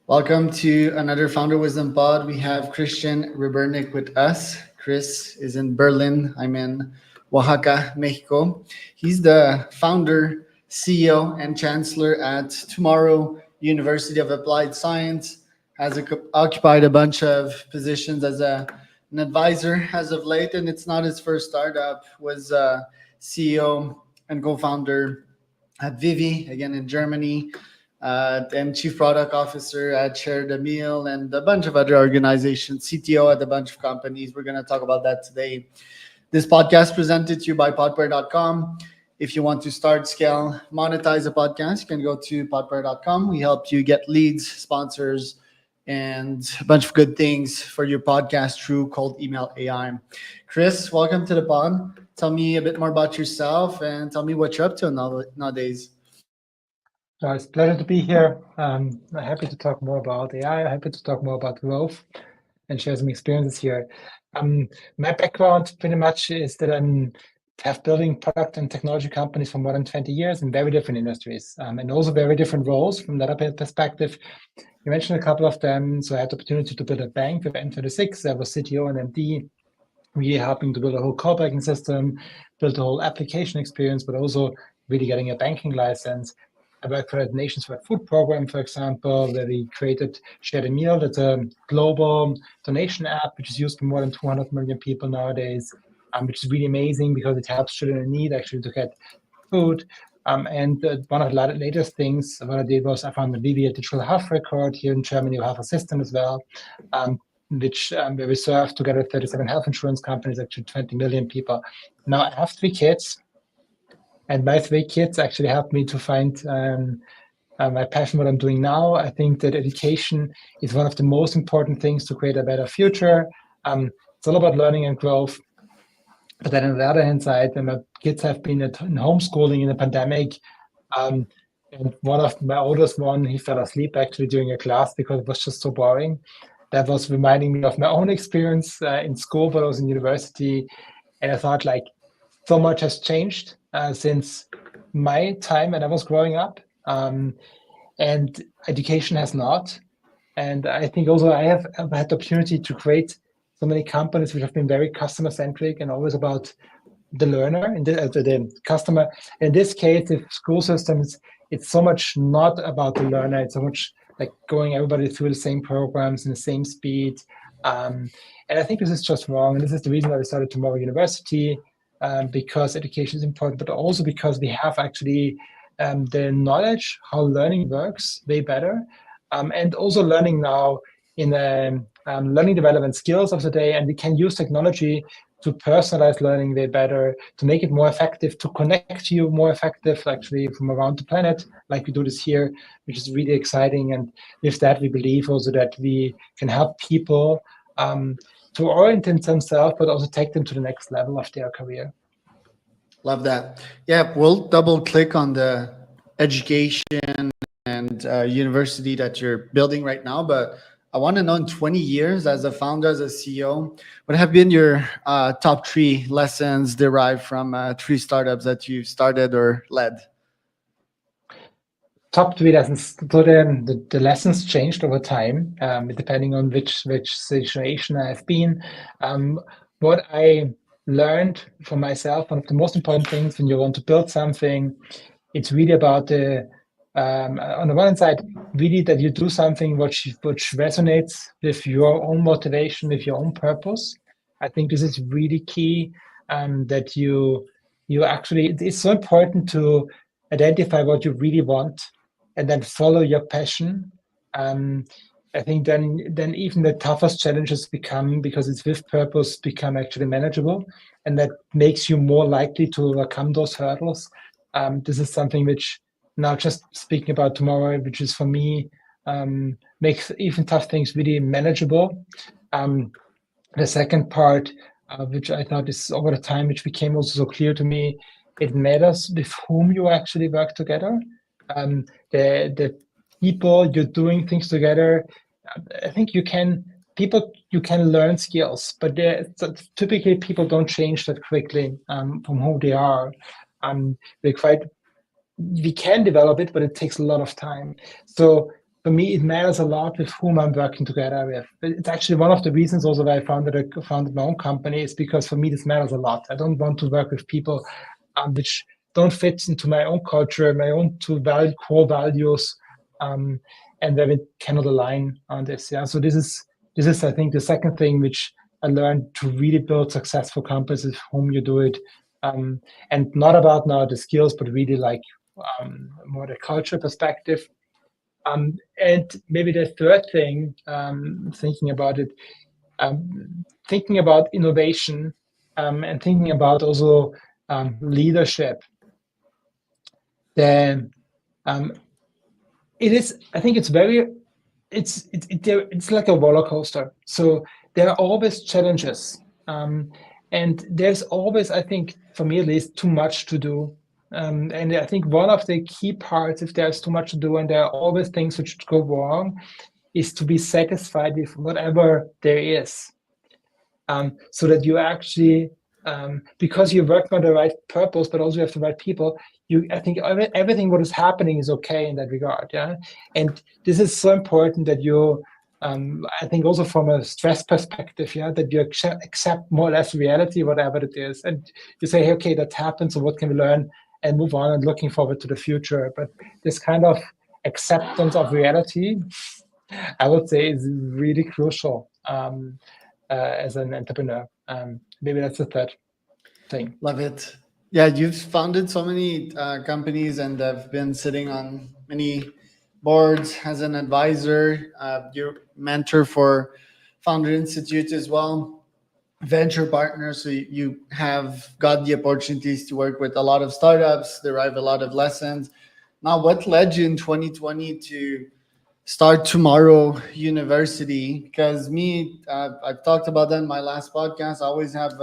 Welcome to another Founder Wisdom Pod. We have Christian Rebernik with us. Chris is in Berlin. I'm in Oaxaca, Mexico. He's the founder, CEO, and Chancellor at Tomorrow University of Applied Science. Has occupied a bunch of positions as an advisor as of late, and it's not his first startup. Was CEO and co-founder at Vivi, again in Germany, and chief product officer at Share the Meal and a bunch of other organizations, CTO at a bunch of companies. We're going to talk about that today. This podcast presented to you by podpair.com. If you want to start, scale, monetize a podcast, you can go to podpair.com. We help you get leads, sponsors, and a bunch of good things for your podcast through cold email AI. Chris, welcome to the pod. Tell me a bit more about yourself and tell me what you're up to nowadays. It's a pleasure to be here. I'm happy to talk more about AI, happy to talk more about growth and share some experiences here. My background pretty much is that I have building product and technology companies for more than 20 years in very different industries and also very different roles from that perspective. You mentioned a couple of them. So I had the opportunity to build a bank with N26. I was CTO and MD, really helping to build a whole core banking system, build a whole application experience, but also really getting a banking license. I worked for the Nations Wide Food Program, for example, where we created Share the Meal. That's a global donation app, which is used by more than 200 million people nowadays, which is really amazing because it helps children in need actually to get food. And one of the latest things what I did was I found a Vivi digital health record here in Germany. We have a system as well, which where we serve together 37 health insurance companies, actually 20 million people. Now I have 3 kids. And my 3 kids actually helped me to find my passion, what I'm doing now. I think that education is one of the most important things to create a better future. It's all about learning and growth. But then on the other hand side, my kids have been in homeschooling in the pandemic. And one of my oldest one, he fell asleep actually during a class because it was just so boring. That was reminding me of my own experience in school, but also in university. And I thought so much has changed since my time when I was growing up, and education has not. And I think also I have had the opportunity to create so many companies which have been very customer centric and always about the learner and the customer. In this case, the school systems, it's so much not about the learner. It's so much like going everybody through the same programs in the same speed. And I think this is just wrong. And this is the reason why we started Tomorrow University. Because education is important, but also because we have actually the knowledge how learning works way better, and also learning now in the learning development skills of the day, and we can use technology to personalize learning way better, to make it more effective, to connect you more effective actually from around the planet, like we do this here, which is really exciting. And with that, we believe also that we can help people to orient themselves, but also take them to the next level of their career. Love that. Yeah, we'll double click on the education and university that you're building right now. But I want to know in 20 years as a founder, as a CEO, what have been your top 3 lessons derived from 3 startups that you started or led? Top 3 lessons. So the lessons changed over time, depending on which situation I've been. What I learned for myself, one of the most important things when you want to build something, it's really about on the one side, really that you do something which resonates with your own motivation, with your own purpose. I think this is really key. That you actually, it's so important to identify what you really want and then follow your passion. I think then even the toughest challenges become, because it's with purpose, become actually manageable, and that makes you more likely to overcome those hurdles. This is something which, now just speaking about Tomorrow, which is for me, makes even tough things really manageable. The second part, which I thought is over the time, which became also so clear to me, it matters with whom you actually work together. The people you're doing things together, I think you can learn skills, but typically people don't change that quickly from who they are. We can develop it, but it takes a lot of time. So for me, it matters a lot with whom I'm working together with. It's actually one of the reasons also why I founded my own company, is because for me, this matters a lot. I don't want to work with people which don't fit into my own culture, my own core values, and where we cannot align on this. Yeah. So this is, I think, the second thing which I learned to really build successful companies with whom you do it. And not about now the skills, but really like more the culture perspective. And maybe the third thing, thinking about it, thinking about innovation, and thinking about also leadership. Then it is. I think it's very. It's like a roller coaster. So there are always challenges, and there's always, I think, for me at least, too much to do. And I think one of the key parts, if there's too much to do and there are always things which go wrong, is to be satisfied with whatever there is. So that you actually, because you're working on the right purpose, but also you have the right people, I think everything what is happening is okay in that regard. Yeah. And this is so important that you, I think also from a stress perspective, yeah, that you accept more or less reality, whatever it is. And you say, hey, okay, that happened. So what can we learn and move on and looking forward to the future? But this kind of acceptance of reality, I would say, is really crucial as an entrepreneur. Maybe that's the third thing. Love it. Yeah, you've founded so many companies and have been sitting on many boards as an advisor. You're mentor for Founder Institute as well, venture partner. So you have got the opportunities to work with a lot of startups, derive a lot of lessons. Now, what led you in 2020 to start Tomorrow University? Because I've talked about that in my last podcast. I always have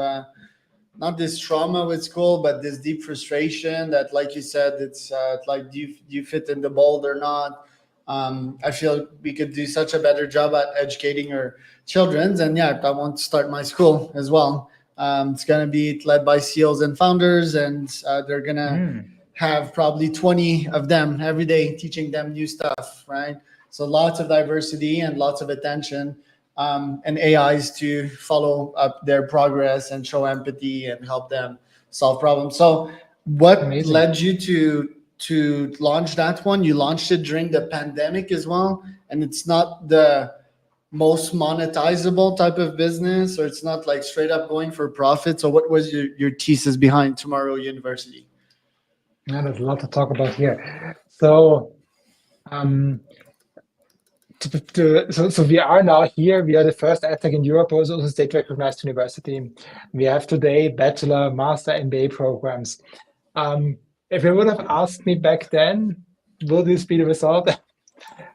not this trauma with school, but this deep frustration that, like you said, it's like, do you fit in the mold or not? I feel we could do such a better job at educating our children. And yeah, I want to start my school as well. It's going to be led by CEOs and founders, and they're going to have probably 20 of them every day teaching them new stuff, right? So lots of diversity and lots of attention, and AIs to follow up their progress and show empathy and help them solve problems. So what Amazing. led you to launch that one? You launched it during the pandemic as well, and it's not the most monetizable type of business, or it's not like straight up going for profit. So what was your thesis behind Tomorrow University? Yeah, there's a lot to talk about here. So so we are now here. We are the first edtech in Europe, also state-recognized university. We have today bachelor, master, MBA programs. If you would have asked me back then, will this be the result?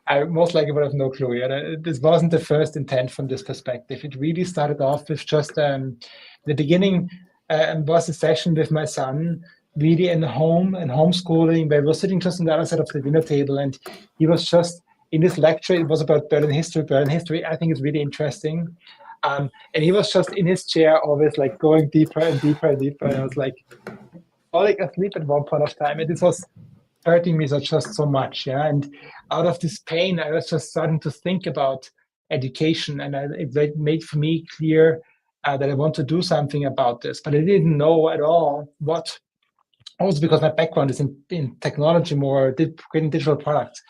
I most likely would have no clue. Yeah? This wasn't the first intent from this perspective. It really started off with just the beginning was a session with my son, really in home and homeschooling, where we were sitting just on the other side of the dinner table, and he was just in this lecture. It was about Berlin history. Berlin history, I think, is really interesting. And he was just in his chair, always like going deeper and deeper and deeper. And I was like falling asleep at one point of time, and this was hurting me just so much. Yeah, and out of this pain, I was just starting to think about education, and it made for me clear that I want to do something about this, but I didn't know at all what. Also, because my background is in technology, more creating digital products.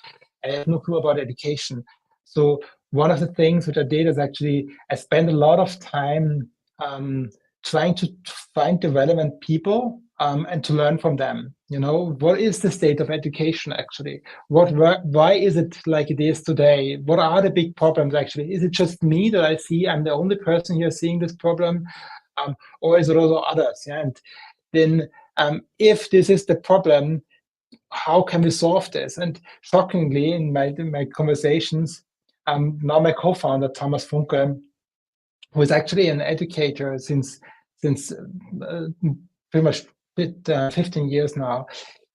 I have no clue about education. So one of the things which I did is actually I spent a lot of time trying to find the relevant people and to learn from them. You know, what is the state of education actually? Why is it like it is today? What are the big problems actually? Is it just me that I see? I'm the only person here seeing this problem, or is it also others? Yeah, and then if this is the problem, how can we solve this? And shockingly, in my conversations, now my co-founder Thomas Funke, who is actually an educator since pretty much 15 years now,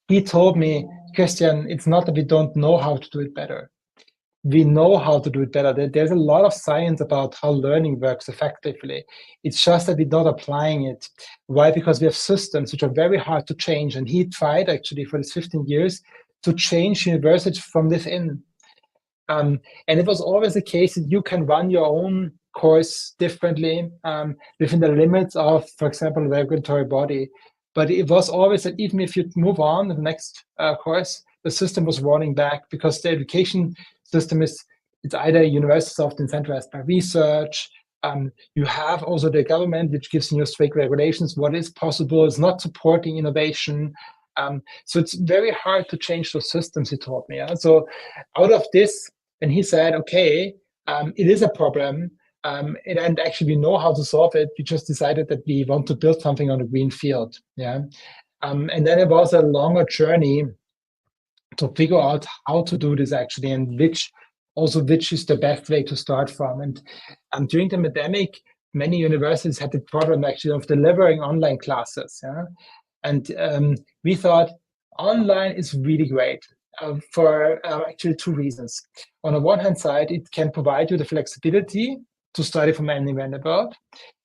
he told me, Christian, it's not that we don't know how to do it better. We know how to do it better. There's a lot of science about how learning works effectively. It's just that we're not applying it. Why? Because we have systems which are very hard to change. And he tried actually for his 15 years to change university from within. And it was always the case that you can run your own course differently within the limits of, for example, a regulatory body. But it was always that even if you move on to the next course, the system was rolling back because the education system is, it's either universities often incentivized by research. You have also the government, which gives you strict regulations. What is possible is not supporting innovation. So it's very hard to change those systems, he told me. Yeah? So out of this, and he said, okay, it is a problem. And actually, we know how to solve it. We just decided that we want to build something on a green field. Yeah. And then it was a longer journey to figure out how to do this actually, and which is the best way to start from. And during the pandemic, many universities had the problem actually of delivering online classes. Yeah? And we thought online is really great for actually two reasons. On the one hand side, it can provide you the flexibility to study from anywhere in the world.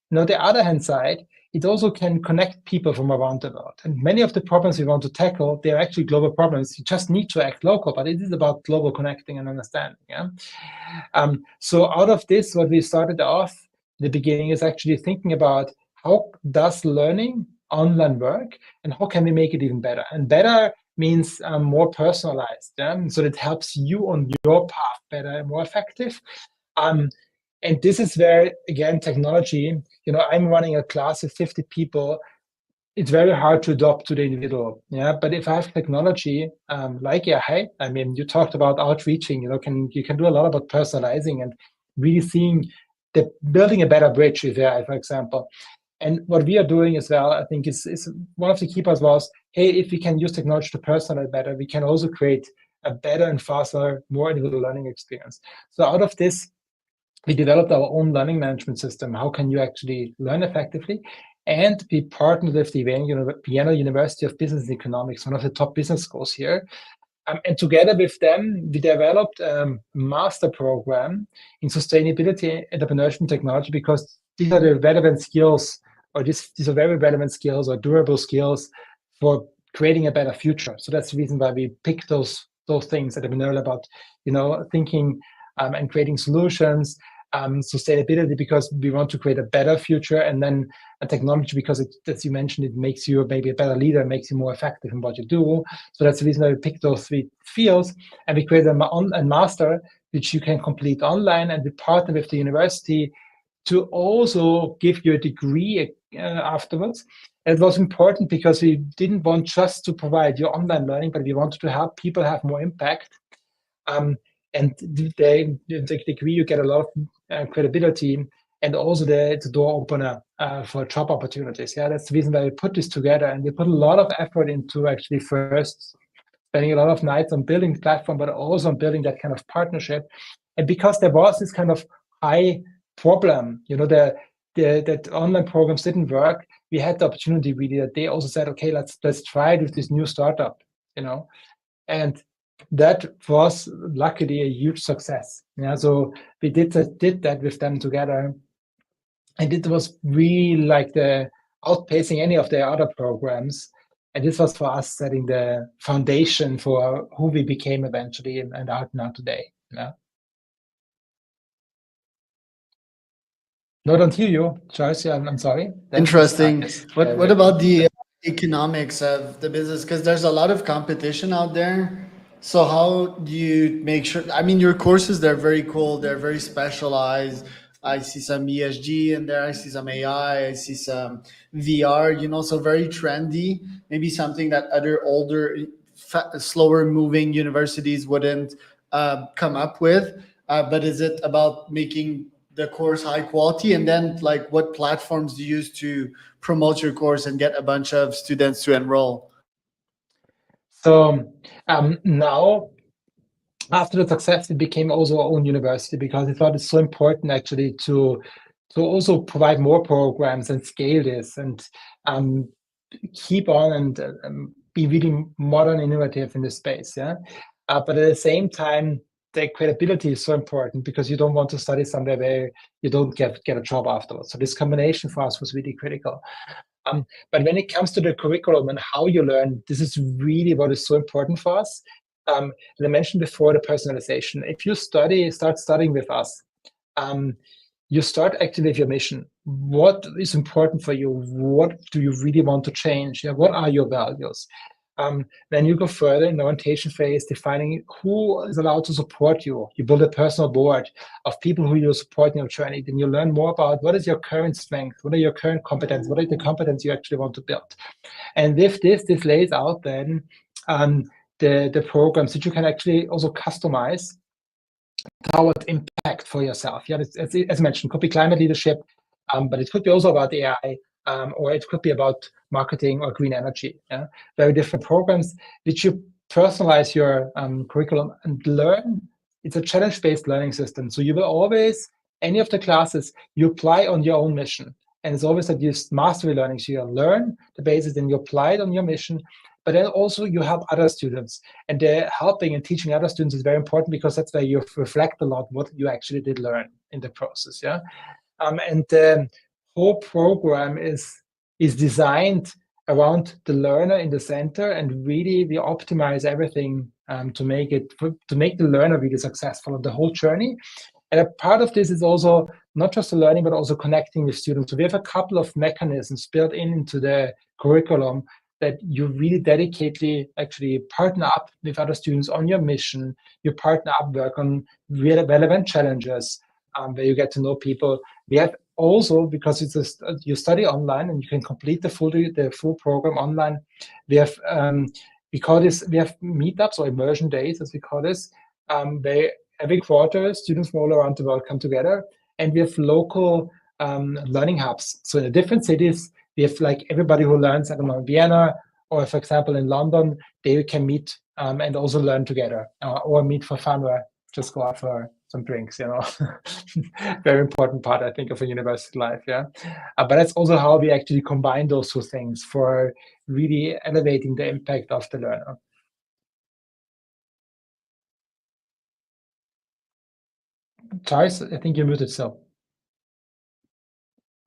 And on the other hand side, it also can connect people from around the world. And many of the problems we want to tackle, they're actually global problems. You just need to act local, but it is about global connecting and understanding. Yeah? So out of this, what we started off in the beginning is actually thinking about how does learning online work and how can we make it even better? And better means more personalized. Yeah? So it helps you on your path better and more effective. And this is where, again, technology, I'm running a class of 50 people. It's very hard to adopt to the individual. Yeah. But if I have technology like AI, I mean, you talked about outreaching, you can do a lot about personalizing and really seeing building a better bridge with AI, for example. And what we are doing as well, I think is one of the key parts was, hey, if we can use technology to personalize better, we can also create a better and faster, more individual learning experience. So out of this, we developed our own learning management system. How can you actually learn effectively? And we partnered with the Vienna University of Business and Economics, one of the top business schools here. And together with them, we developed a master program in sustainability, entrepreneurship, and technology, because these are the relevant skills, or these are very relevant skills or durable skills for creating a better future. So that's the reason why we picked those things entrepreneurial about, thinking and creating solutions. Sustainability because we want to create a better future, and then a technology because as you mentioned, it makes you maybe a better leader, makes you more effective in what you do. So that's the reason why we picked those three fields, and we created a master which you can complete online, and we partner with the university to also give you a degree afterwards. And it was important because we didn't want just to provide you online learning, but we wanted to help people have more impact. And the degree, you get a lot of credibility, and also the door opener for job opportunities. Yeah, that's the reason why we put this together, and we put a lot of effort into actually first spending a lot of nights on building the platform, but also on building that kind of partnership. And because there was this kind of high problem, that online programs didn't work, we had the opportunity really that they also said, okay, let's try it with this new startup, and that was luckily a huge success. Yeah, so we did that with them together, and it was really like the outpacing any of their other programs. And this was for us setting the foundation for who we became eventually and are now today. Yeah. No, I don't hear you, Charles. Yeah, I'm sorry. Interesting. What about the economics of the business? Because there's a lot of competition out there. So how do you make sure? I mean, your courses, they're very cool. They're very specialized. I see some ESG in there. I see some AI. I see some VR, so very trendy. Maybe something that other older, slower moving universities wouldn't come up with. But is it about making the course high quality? And then like what platforms do you use to promote your course and get a bunch of students to enroll? So now, after the success, we became also our own university because we thought it's so important actually to also provide more programs and scale this and keep on and be really modern, innovative in this space. Yeah, but at the same time, the credibility is so important because you don't want to study somewhere where you don't get a job afterwards. So this combination for us was really critical. But when it comes to the curriculum and how you learn, this is really what is so important for us. And I mentioned before the personalization. If you start studying with us, you start actually with your mission. What is important for you? What do you really want to change? Yeah, what are your values? Then you go further in the orientation phase, defining who is allowed to support you. You build a personal board of people who you support in your journey. Then you learn more about what is your current strength, what are your current competence, what are the competence you actually want to build. And with this lays out then the programs that you can actually also customize towards impact for yourself. Yeah, as mentioned, could be climate leadership, but it could be also about AI, or it could be about marketing or green energy. Yeah, very different programs which you personalize your curriculum and learn. It's a challenge-based learning system, so you will always any of the classes you apply on your own mission, and it's always that you mastery learning. So you learn the basis, and you apply it on your mission. But then also you help other students, and helping and teaching other students is very important because that's where you reflect a lot what you actually did learn in the process. Yeah, and the whole program is designed around the learner in the center, and really we optimize everything to make the learner really successful on the whole journey. And a part of this is also not just the learning, but also connecting with students. So we have a couple of mechanisms built into the curriculum that you really dedicatedly actually partner up with other students on your mission. You partner up, work on really relevant challenges where you get to know people. We have also, because you study online and you can complete the full program online. We have we have meetups or immersion days, as we call this. Every quarter, students from all around the world come together, and we have local learning hubs. So in the different cities, we have like everybody who learns, I don't know, in Vienna, or for example in London, they can meet and also learn together, or meet for fun, or just go out for some drinks, Very important part, I think, of a university life, yeah. But that's also how we actually combine those two things for really elevating the impact of the learner. Charles, I think you're muted, so.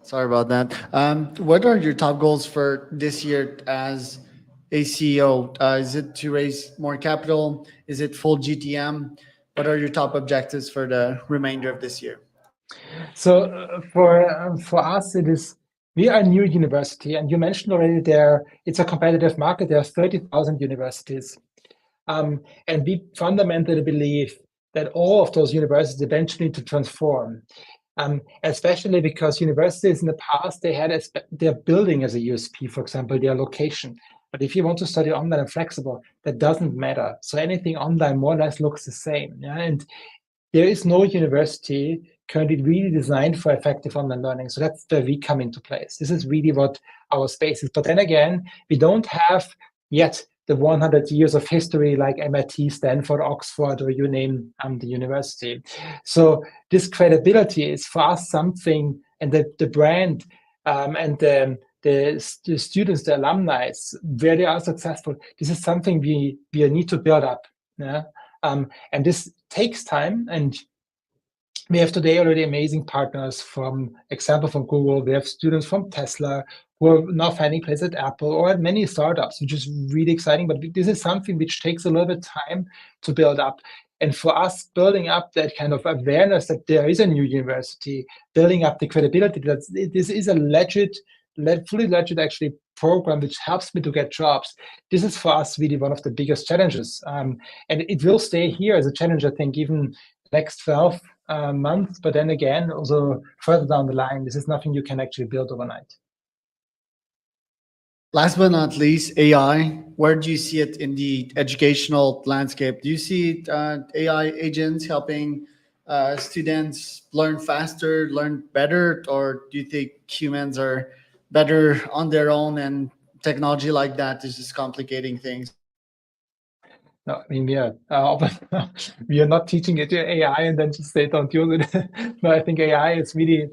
Sorry about that. What are your top goals for this year as a CEO? Is it to raise more capital? Is it full GTM? What are your top objectives for the remainder of this year? So for us, we are a new university, and you mentioned already it's a competitive market. There are 30,000 universities, and we fundamentally believe that all of those universities eventually need to transform. Especially because universities in the past, they had their building as a USP, for example, their location. But if you want to study online and flexible, that doesn't matter. So anything online more or less looks the same. Yeah? And there is no university currently really designed for effective online learning. So that's where we come into place. This is really what our space is. But then again, we don't have yet the 100 years of history like MIT, Stanford, Oxford, or you name the university. So this credibility is for us something, and the brand and the students, the alumni, where they are successful, this is something we need to build up. Yeah? And this takes time, and we have today already amazing partners, from Google. We have students from Tesla who are now finding place at Apple or at many startups, which is really exciting. But this is something which takes a little bit of time to build up. And for us, building up that kind of awareness that there is a new university, building up the credibility that this is a fully legit actually program which helps me to get jobs. This is for us really one of the biggest challenges. And it will stay here as a challenge, I think, even next 12 months. But then again, also further down the line, this is nothing you can actually build overnight. Last but not least, AI. Where do you see it in the educational landscape? Do you see AI agents helping students learn faster, learn better, or do you think humans are better on their own and technology like that is just complicating things? No, I mean, we are not teaching it to AI and then just say don't use it. No, I think AI is really,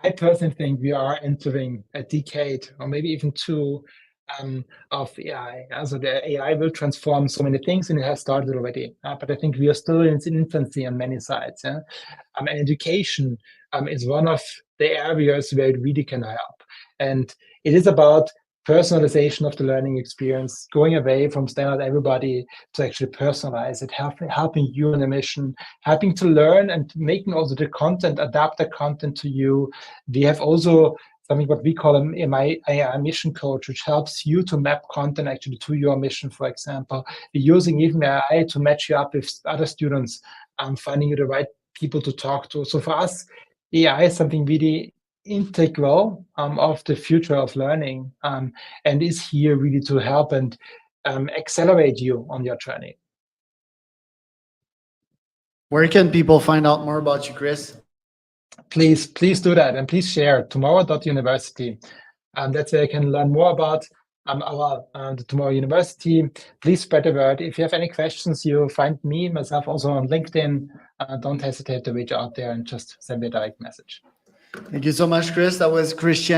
I personally think we are entering a decade or maybe even two of AI. So the AI will transform so many things, and it has started already. But I think we are still in its infancy on many sides. Yeah? And education is one of the areas where it really can help. And it is about personalization of the learning experience, going away from standard everybody to actually personalize it, helping you in a mission, helping to learn and making also the content, adapt the content to you. We have also something what we call an AI mission coach, which helps you to map content actually to your mission, for example. We're using even AI to match you up with other students, finding you the right people to talk to. So for us, AI is something really integral of the future of learning, and is here really to help and accelerate you on your journey. Where can people find out more about you, Chris? Please do that, and please share tomorrow.university. That's where you can learn more about the Tomorrow University. Please spread the word. If you have any questions, you find myself also on LinkedIn. Don't hesitate to reach out there and just send me a direct message. Thank you so much, Chris. That was Christian